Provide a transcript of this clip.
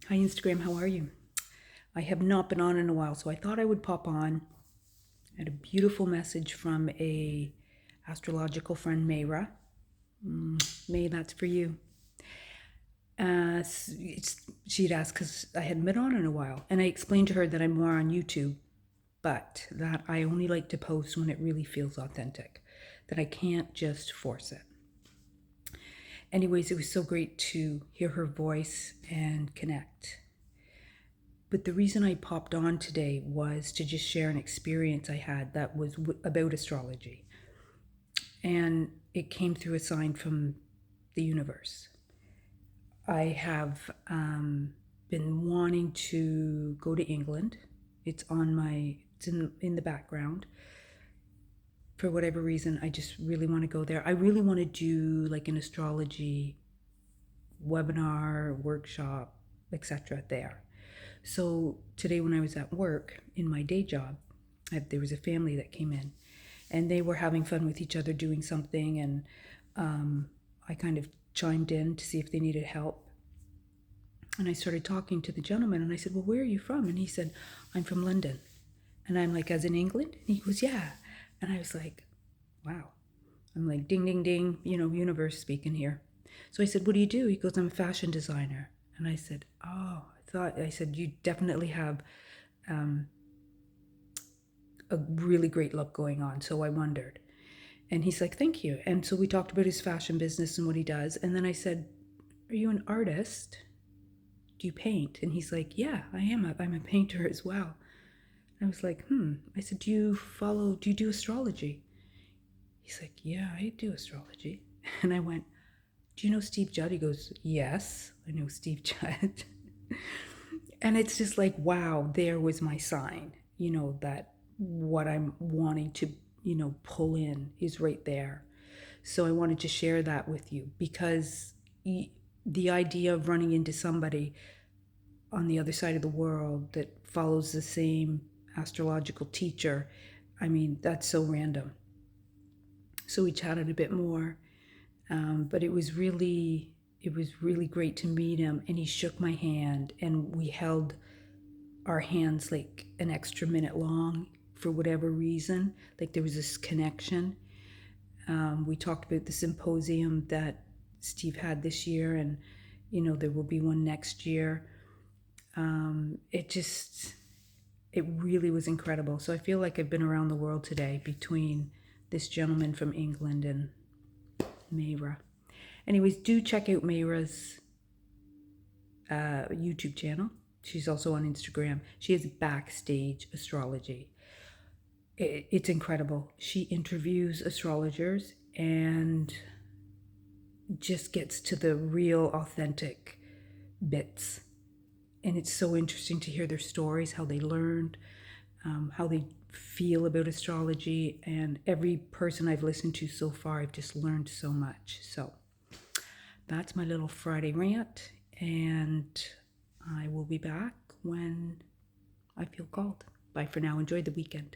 Hi Instagram, how are you? I have not been on in a while, so I thought I would pop on. I had a beautiful message from a astrological friend, Mayra. May, that's for you. She'd asked because I hadn't been on in a while, and I explained to her that I'm more on YouTube, but that I only like to post when it really feels authentic, that I can't just force it. Anyways, it was so great to hear her voice and connect. But the reason I popped on today was to just share an experience I had that was about astrology. And it came through a sign from the universe. I have been wanting to go to England. It's in the background. For whatever reason, I just really want to go there. I really want to do like an astrology webinar, workshop, etc. there. So today when I was at work in my day job, there was a family that came in and they were having fun with each other doing something, and I kind of chimed in to see if they needed help. And I started talking to the gentleman and I said, well, where are you from? And he said, I'm from London. And I'm like, as in England? And he goes, yeah. And I was like, wow. I'm like, ding, ding, ding, universe speaking here. So I said, what do you do? He goes, I'm a fashion designer. And I said, oh, I said, you definitely have a really great look going on. So I wondered. And he's like, thank you. And so we talked about his fashion business and what he does. And then I said, are you an artist? Do you paint? And he's like, yeah, I am. I'm a painter as well. I was like, I said, do you do astrology? He's like, yeah, I do astrology. And I went, do you know Steve Judd? He goes, yes, I know Steve Judd. And it's just like, wow, there was my sign, that what I'm wanting to, pull in is right there. So I wanted to share that with you because the idea of running into somebody on the other side of the world that follows the same astrological teacher, I mean, that's so random. So we chatted a bit more, but it was really great to meet him. And he shook my hand, and we held our hands like an extra minute long for whatever reason. Like there was this connection. We talked about the symposium that Steve had this year, and there will be one next year. It really was incredible. So I feel like I've been around the world today between this gentleman from England and Mayra. Anyways, do check out Mayra's YouTube channel. She's also on Instagram. She has Backstage Astrology. It's incredible. She interviews astrologers and just gets to the real authentic bits. And it's so interesting to hear their stories, how they learned, how they feel about astrology. And every person I've listened to so far, I've just learned so much. So that's my little Friday rant. And I will be back when I feel called. Bye for now. Enjoy the weekend.